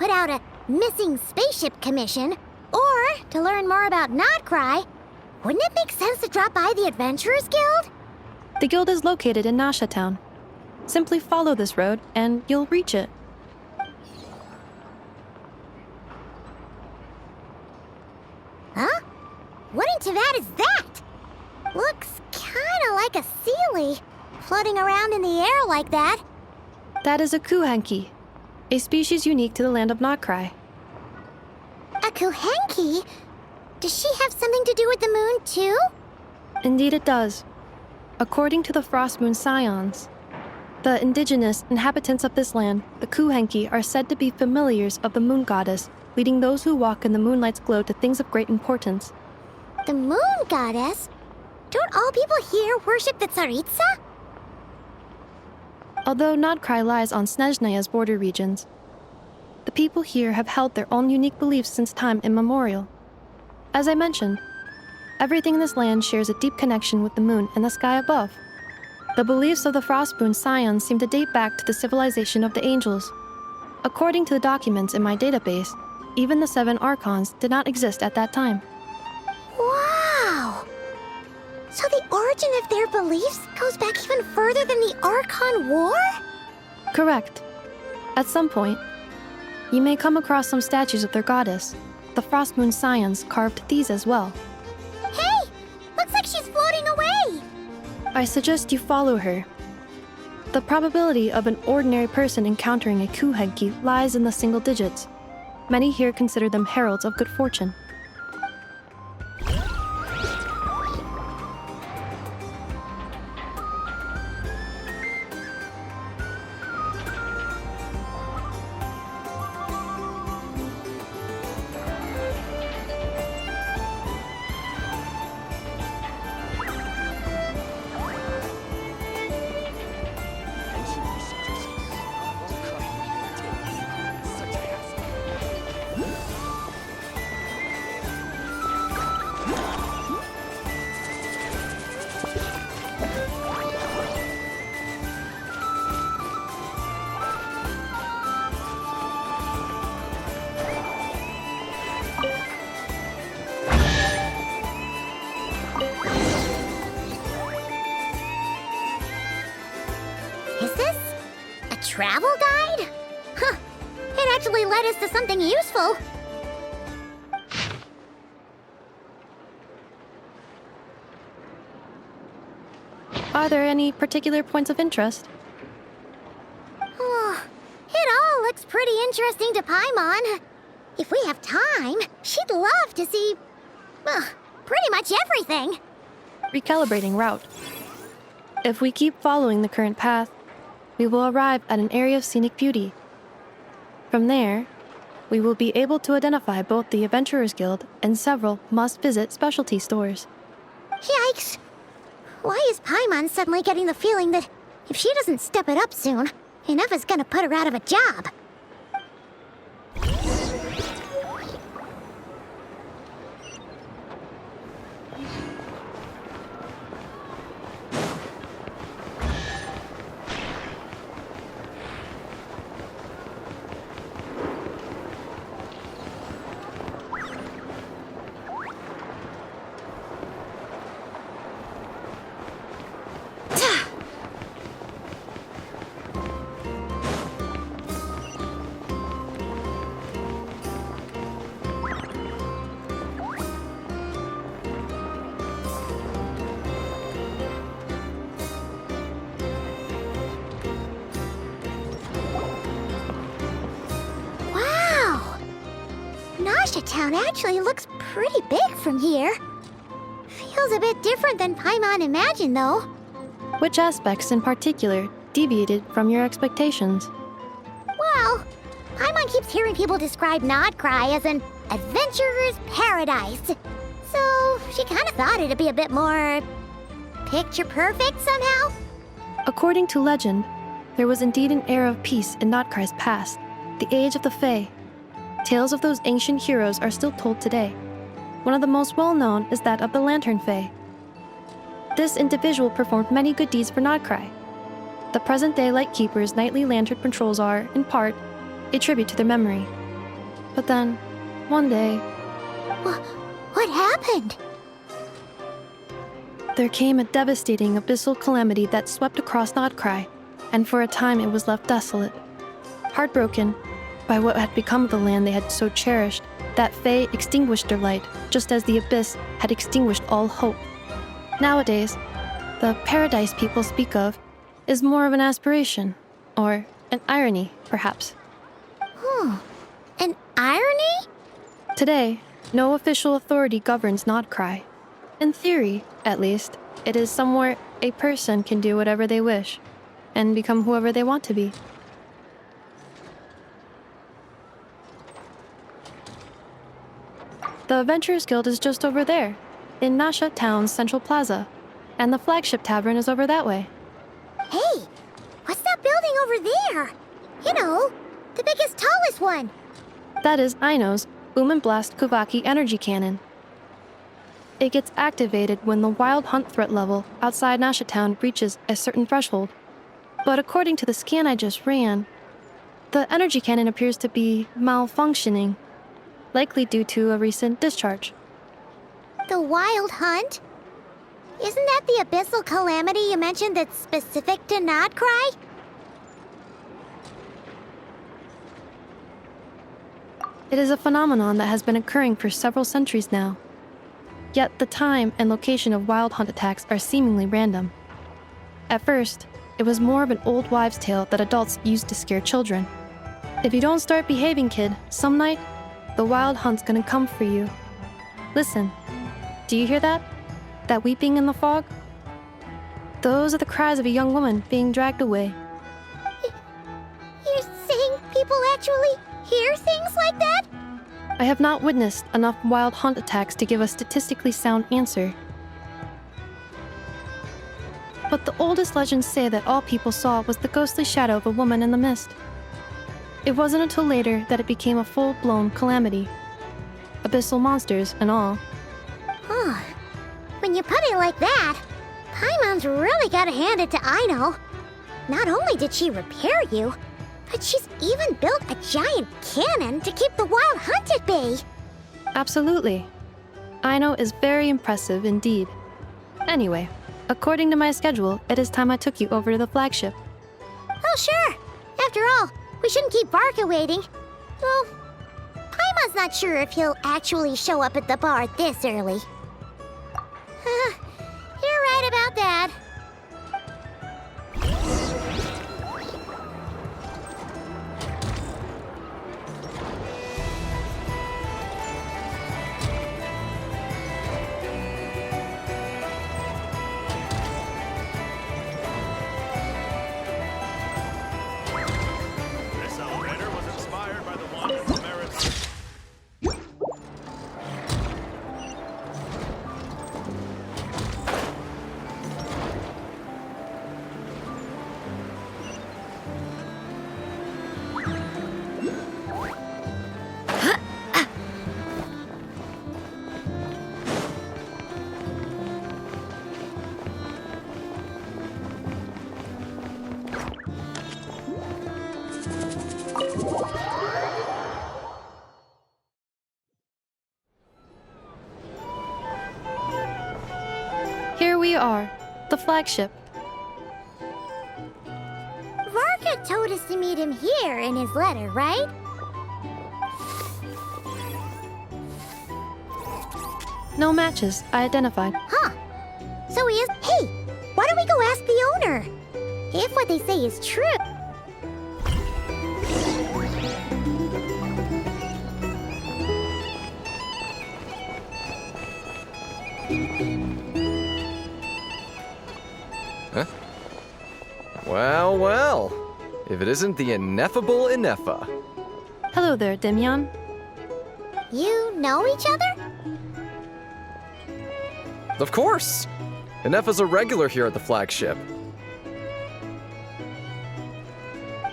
put out a missing spaceship commission, or to learn more about Notcry, wouldn't it make sense to drop by the Adventurers Guild? The guild is located in Nasha Town. Simply follow this road and you'll reach it. Huh? What in Tavad is that? Looks kinda like a Sealy, floating around in the air like that. That is a Kuhenki, a species unique to the land of Notcry. A Kuhenki? Does she have something to do with the moon, too? Indeed it does. According to the Frost Moon Scions, the indigenous inhabitants of this land, the Kuhenki, are said to be familiars of the moon goddess, leading those who walk in the moonlight's glow to things of great importance. The moon goddess? Don't all people here worship the Tsaritsa? Although Notcry lies on Snezhnaya's border regions, the people here have held their own unique beliefs since time immemorial. As I mentioned, everything in this land shares a deep connection with the moon and the sky above. The beliefs of the Frostmoon Scions seem to date back to the civilization of the angels. According to the documents in my database, even the 7 Archons did not exist at that time. Wow! So the origin of their beliefs goes back even further than the Archon War? Correct. At some point, you may come across some statues of their goddess. The Frostmoon Scions carved these as well. Hey! Looks like she's floating away! I suggest you follow her. The probability of an ordinary person encountering a Kuhenki lies in the single digits. Many here consider them heralds of good fortune. Is this a travel guide? Huh, it actually led us to something useful. Are there any particular points of interest? Oh, it all looks pretty interesting to Paimon. If we have time, she'd love to see, pretty much everything. Recalibrating route. If we keep following the current path, we will arrive at an area of scenic beauty. From there, we will be able to identify both the Adventurers Guild and several must-visit specialty stores. Yikes! Why is Paimon suddenly getting the feeling that if she doesn't step it up soon, Ineva's gonna put her out of a job? Nasha Town actually looks pretty big from here. Feels a bit different than Paimon imagined, though. Which aspects in particular deviated from your expectations? Well, Paimon keeps hearing people describe Notcry as an adventurer's paradise. So she kind of thought it'd be a bit more picture perfect somehow. According to legend, there was indeed an era of peace in Notcry's past, the age of the Fae. Tales of those ancient heroes are still told today. One of the most well-known is that of the Lantern Fae. This individual performed many good deeds for Notcry. The present-day Lightkeeper's nightly lantern patrols are, in part, a tribute to their memory. But then, one day, What happened? there came a devastating abyssal calamity that swept across Nodcry, and for a time it was left desolate. Heartbroken by what had become of the land they had so cherished, that Fae extinguished their light, just as the abyss had extinguished all hope. Nowadays, the paradise people speak of is more of an aspiration, or an irony, perhaps. An irony? Today, no official authority governs Nodcry. In theory, at least, it is somewhere a person can do whatever they wish, and become whoever they want to be. The Adventurers Guild is just over there, in Nasha Town's Central Plaza, and the flagship tavern is over that way. Hey, what's that building over there? You know, the biggest, tallest one. That is Aino's Boom and Blast Kuvaki energy cannon. It gets activated when the wild hunt threat level outside Nasha Town reaches a certain threshold. But according to the scan I just ran, the energy cannon appears to be malfunctioning, likely due to a recent discharge. The wild hunt? Isn't that the abyssal calamity you mentioned that's specific to Nodcry? It is a phenomenon that has been occurring for several centuries now. Yet the time and location of wild hunt attacks are seemingly random. At first, it was more of an old wives' tale that adults used to scare children. If you don't start behaving, kid, some night, the wild hunt's gonna come for you. Listen, do you hear that? That weeping in the fog? Those are the cries of a young woman being dragged away. You're saying people actually hear things like that? I have not witnessed enough wild hunt attacks to give a statistically sound answer. But the oldest legends say that all people saw was the ghostly shadow of a woman in the mist. It wasn't until later that it became a full-blown calamity. Abyssal monsters and all. Huh. When you put it like that, Paimon's really gotta hand it to Aino. Not only did she repair you, but she's even built a giant cannon to keep the wild hunt at bay. Absolutely. Aino is very impressive indeed. Anyway, according to my schedule, it is time I took you over to the flagship. Oh, sure. After all, we shouldn't keep Barca waiting. Well, Paimon's not sure if he'll actually show up at the bar this early. You're right about that. This elevator was inspired by the wonderful merits. Here we are, the flagship. Varka told us to meet him here in his letter, right? No matches, I identified. Huh. So he is. Hey, why don't we go ask the owner? If what they say is true. Huh? Well, well. If it isn't the ineffable Ineffa. Hello there, Demian. You know each other? Of course! Ineffa's a regular here at the flagship.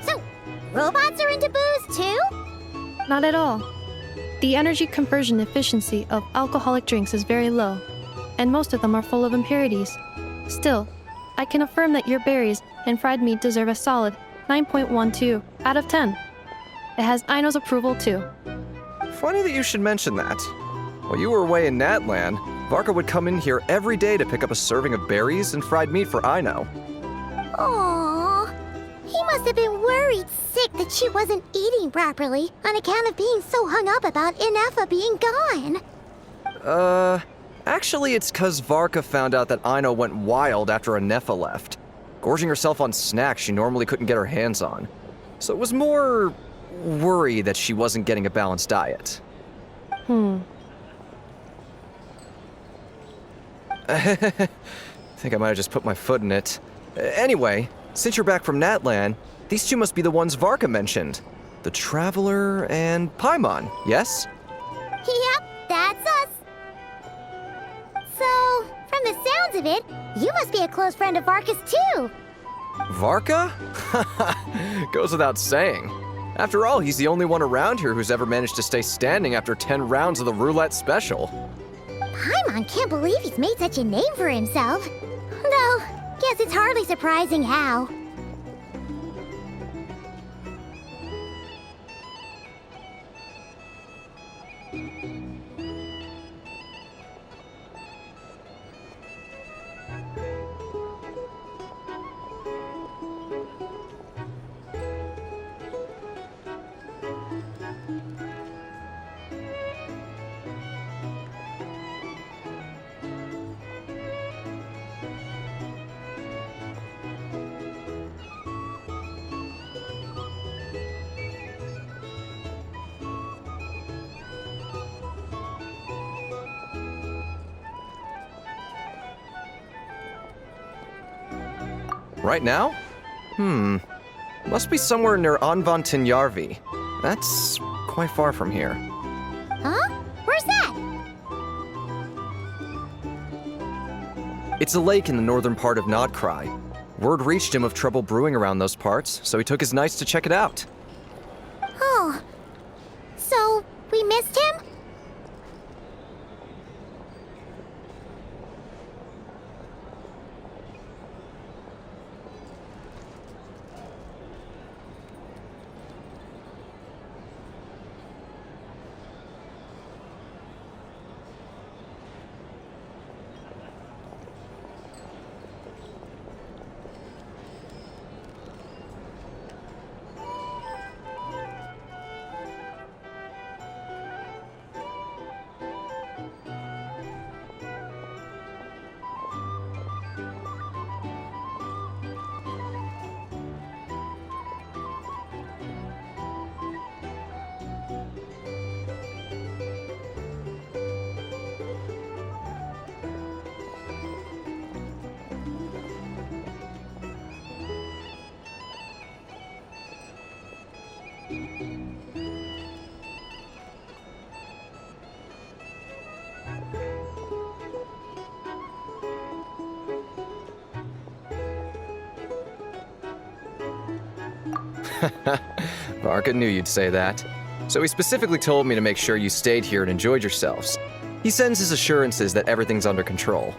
So, robots are into booze too? Not at all. The energy conversion efficiency of alcoholic drinks is very low, and most of them are full of impurities. Still, I can affirm that your berries and fried meat deserve a solid 9.12 out of 10. It has Aino's approval too. Funny that you should mention that. While you were away in Natlan, Varka would come in here every day to pick up a serving of berries and fried meat for Aino. Aww. He must have been worried sick that she wasn't eating properly on account of being so hung up about Inefa being gone. Actually it's 'cause Varka found out that Aino went wild after Inefa left, gorging herself on snacks she normally couldn't get her hands on. So it was more worry that she wasn't getting a balanced diet. Think I might have just put my foot in it. Anyway, since you're back from Natlan, these two must be the ones Varka mentioned. The Traveler and Paimon, yes? Yep, that's us. So, from the sounds of it, you must be a close friend of Varka's too. Varka? Goes without saying. After all, he's the only one around here who's ever managed to stay standing after 10 rounds of the roulette special. Paimon can't believe he's made such a name for himself. Though, guess it's hardly surprising how. Right now? Must be somewhere near Anvantinyarvi. That's quite far from here. Huh? Where's that? It's a lake in the northern part of Nodcry. Word reached him of trouble brewing around those parts, so he took his knights to check it out. Oh. So, we missed him? Varka knew you'd say that. So he specifically told me to make sure you stayed here and enjoyed yourselves. He sends his assurances that everything's under control.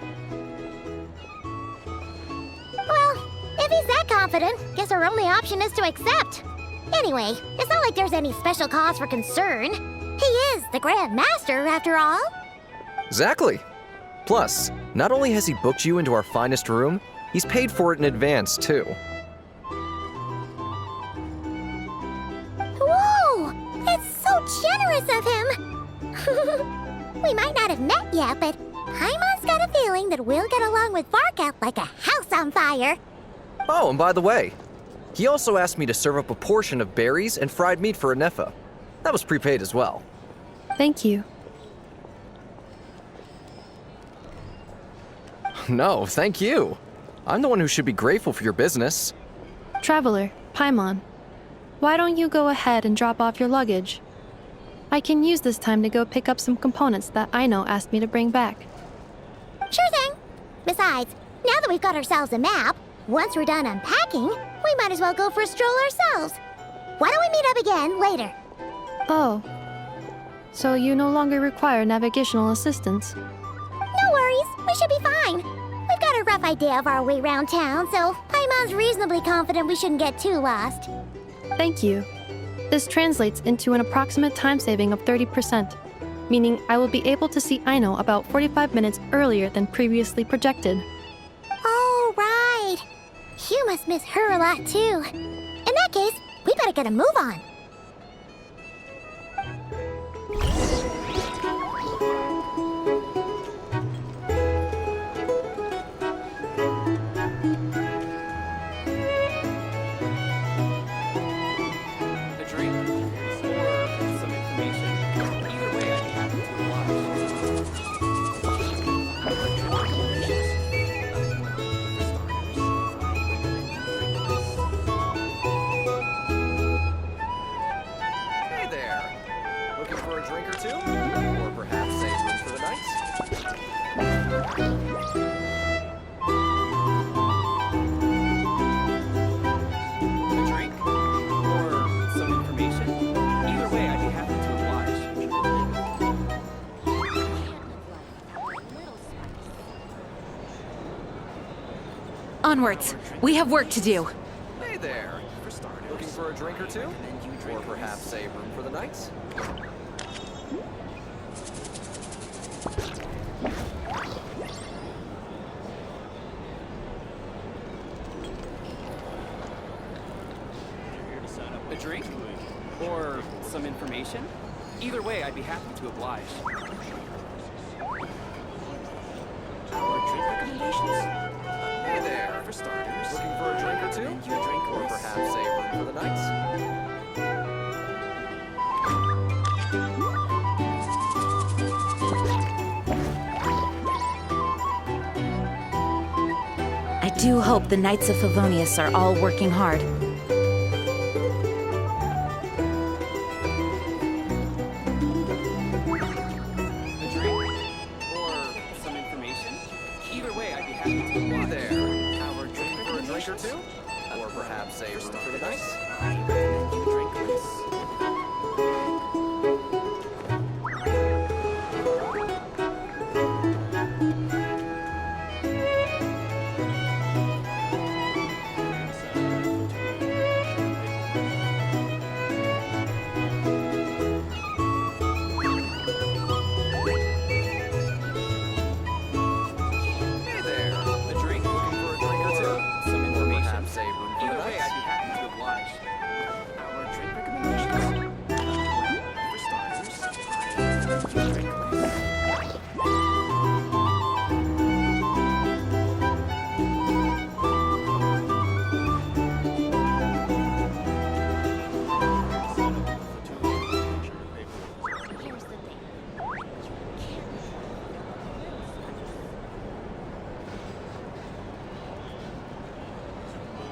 Well, if he's that confident, guess our only option is to accept. Anyway, it's not like there's any special cause for concern. He is the Grand Master, after all. Exactly. Plus, not only has he booked you into our finest room, he's paid for it in advance, too. Whoa! It's so generous of him! We might not have met yet, but Paimon's got a feeling that we'll get along with Varka like a house on fire. Oh, and by the way, he also asked me to serve up a portion of berries and fried meat for Inefa. That was prepaid as well. Thank you. No, thank you. I'm the one who should be grateful for your business. Traveler, Paimon, why don't you go ahead and drop off your luggage? I can use this time to go pick up some components that Aino asked me to bring back. Sure thing. Besides, now that we've got ourselves a map, once we're done unpacking, we might as well go for a stroll ourselves. Why don't we meet up again later? Oh. So you no longer require navigational assistance? No worries, we should be fine. We've got a rough idea of our way around town, so Paimon's reasonably confident we shouldn't get too lost. Thank you. This translates into an approximate time saving of 30%, meaning I will be able to see Aino about 45 minutes earlier than previously projected. Oh, right. You must miss her a lot, too. In that case, we better get a move on. A drink or some information. Either way, I'd be happy to Hey there. Looking for a drink or two? Or perhaps a room for the night? A drink or some information. Either way, I'd be happy to oblige. Onwards. We have work to do. Hey there. For starters. Looking for a drink or two? Or perhaps a room for the night? A drink or some information. Either way, I'd be happy to oblige. Our drink recommendations? Hey there. For starters. Looking for a drink or two? Or perhaps a room for the night? I do hope the Knights of Favonius are all working hard. A drink or some information. Either way, I'd be happy to Hey oblige. there. Our drink For a drink or two? Or perhaps a room for the night? I recommend you drink this. Hey there. A drink? Looking for a drink or two? Some Or information. perhaps a room for the Either way, night? I'd be happy to oblige. Our drink recommendations? For starters, I recommend you drink this. Here's the thing.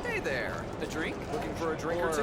Hey there. A drink? Looking for a drink or two?